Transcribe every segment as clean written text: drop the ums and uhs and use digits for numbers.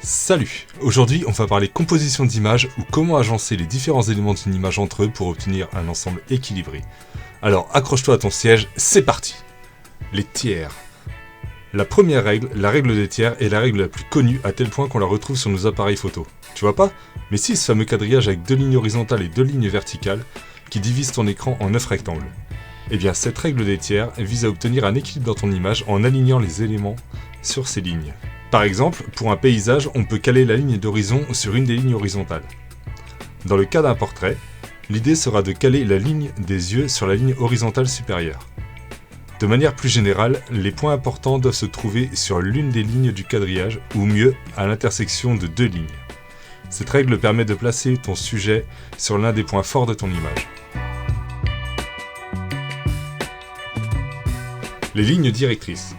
Salut! Aujourd'hui, on va parler composition d'images ou comment agencer les différents éléments d'une image entre eux pour obtenir un ensemble équilibré. Alors accroche-toi à ton siège, c'est parti! Les tiers. La première règle, la règle des tiers, est la règle la plus connue à tel point qu'on la retrouve sur nos appareils photo. Tu vois pas? Mais si, ce fameux quadrillage avec 2 lignes horizontales et 2 lignes verticales qui divisent ton écran en 9 rectangles. Eh bien, cette règle des tiers vise à obtenir un équilibre dans ton image en alignant les éléments sur ces lignes. Par exemple, pour un paysage, on peut caler la ligne d'horizon sur une des lignes horizontales. Dans le cas d'un portrait, l'idée sera de caler la ligne des yeux sur la ligne horizontale supérieure. De manière plus générale, les points importants doivent se trouver sur l'une des lignes du quadrillage, ou mieux, à l'intersection de 2 lignes. Cette règle permet de placer ton sujet sur l'un des points forts de ton image. Les lignes directrices.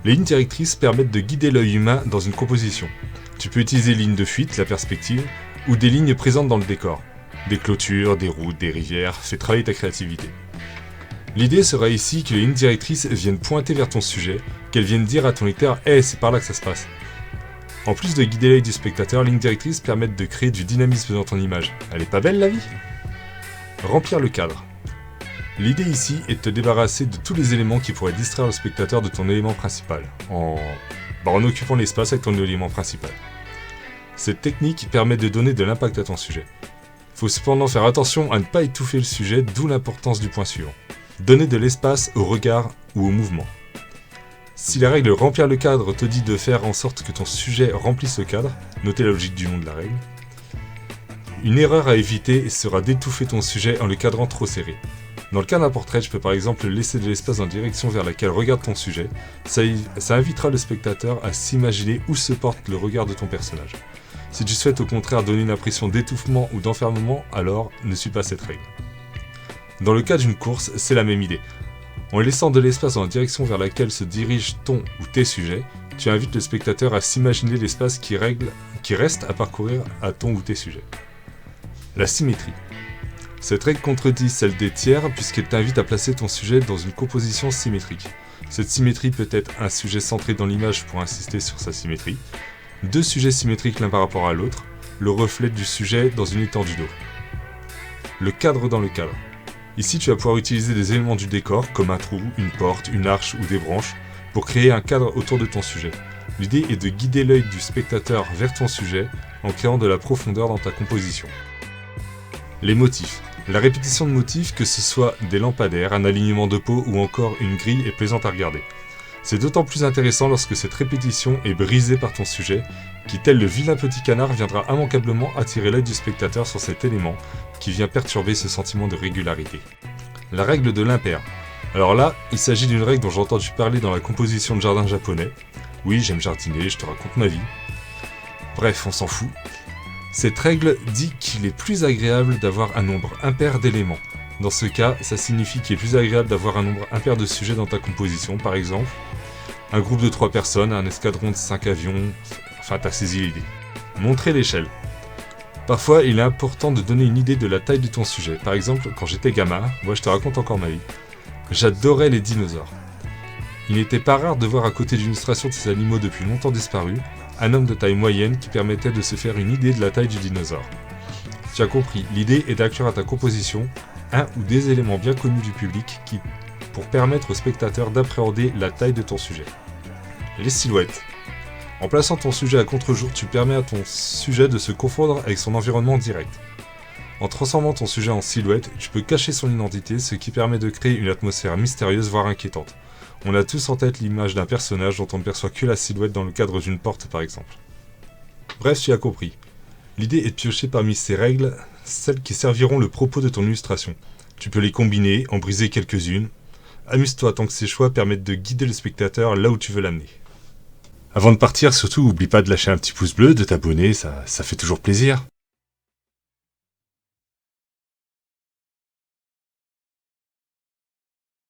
Les lignes directrices permettent de guider l'œil humain dans une composition. Tu peux utiliser les lignes de fuite, la perspective, ou des lignes présentes dans le décor. Des clôtures, des routes, des rivières, fais travailler ta créativité. L'idée sera ici que les lignes directrices viennent pointer vers ton sujet, qu'elles viennent dire à ton lecteur « Hey, c'est par là que ça se passe ». En plus de guider l'œil du spectateur, les lignes directrices permettent de créer du dynamisme dans ton image. Elle est pas belle la vie? Remplir le cadre. L'idée ici est de te débarrasser de tous les éléments qui pourraient distraire le spectateur de ton élément principal, en occupant l'espace avec ton élément principal. Cette technique permet de donner de l'impact à ton sujet. Il faut cependant faire attention à ne pas étouffer le sujet, d'où l'importance du point suivant. Donner de l'espace au regard ou au mouvement. Si la règle remplir le cadre te dit de faire en sorte que ton sujet remplisse le cadre, notez la logique du nom de la règle, une erreur à éviter sera d'étouffer ton sujet en le cadrant trop serré. Dans le cas d'un portrait, je peux par exemple laisser de l'espace dans la direction vers laquelle regarde ton sujet. Ça invitera le spectateur à s'imaginer où se porte le regard de ton personnage. Si tu souhaites au contraire donner une impression d'étouffement ou d'enfermement, alors ne suis pas cette règle. Dans le cas d'une course, c'est la même idée. En laissant de l'espace dans la direction vers laquelle se dirige ton ou tes sujets, tu invites le spectateur à s'imaginer l'espace qui reste à parcourir à ton ou tes sujets. La symétrie. Cette règle contredit celle des tiers puisqu'elle t'invite à placer ton sujet dans une composition symétrique. Cette symétrie peut être un sujet centré dans l'image pour insister sur sa symétrie, 2 sujets symétriques l'un par rapport à l'autre, le reflet du sujet dans une étendue d'eau. Le cadre dans le cadre. Ici tu vas pouvoir utiliser des éléments du décor comme un trou, une porte, une arche ou des branches pour créer un cadre autour de ton sujet. L'idée est de guider l'œil du spectateur vers ton sujet en créant de la profondeur dans ta composition. Les motifs. La répétition de motifs, que ce soit des lampadaires, un alignement de peau ou encore une grille, est plaisante à regarder. C'est d'autant plus intéressant lorsque cette répétition est brisée par ton sujet, qui tel le vilain petit canard viendra immanquablement attirer l'œil du spectateur sur cet élément qui vient perturber ce sentiment de régularité. La règle de l'impair. Alors là, il s'agit d'une règle dont j'ai entendu parler dans la composition de jardin japonais. Oui, j'aime jardiner, je te raconte ma vie. Bref, on s'en fout. Cette règle dit qu'il est plus agréable d'avoir un nombre impair d'éléments. Dans ce cas, ça signifie qu'il est plus agréable d'avoir un nombre impair de sujets dans ta composition, par exemple, un groupe de 3 personnes, un escadron de 5 avions, enfin t'as saisi l'idée. Montrer l'échelle. Parfois, il est important de donner une idée de la taille de ton sujet. Par exemple, quand j'étais gamin, moi je te raconte encore ma vie, j'adorais les dinosaures. Il n'était pas rare de voir à côté d'illustrations de ces animaux depuis longtemps disparus, un homme de taille moyenne qui permettait de se faire une idée de la taille du dinosaure. Tu as compris, l'idée est d'inclure à ta composition un ou des éléments bien connus du public pour permettre au spectateur d'appréhender la taille de ton sujet. Les silhouettes. En plaçant ton sujet à contre-jour, tu permets à ton sujet de se confondre avec son environnement direct. En transformant ton sujet en silhouette, tu peux cacher son identité, ce qui permet de créer une atmosphère mystérieuse voire inquiétante. On a tous en tête l'image d'un personnage dont on ne perçoit que la silhouette dans le cadre d'une porte par exemple. Bref, tu as compris. L'idée est de piocher parmi ces règles celles qui serviront le propos de ton illustration. Tu peux les combiner, en briser quelques-unes. Amuse-toi tant que ces choix permettent de guider le spectateur là où tu veux l'amener. Avant de partir, surtout, oublie pas de lâcher un petit pouce bleu, de t'abonner, ça fait toujours plaisir.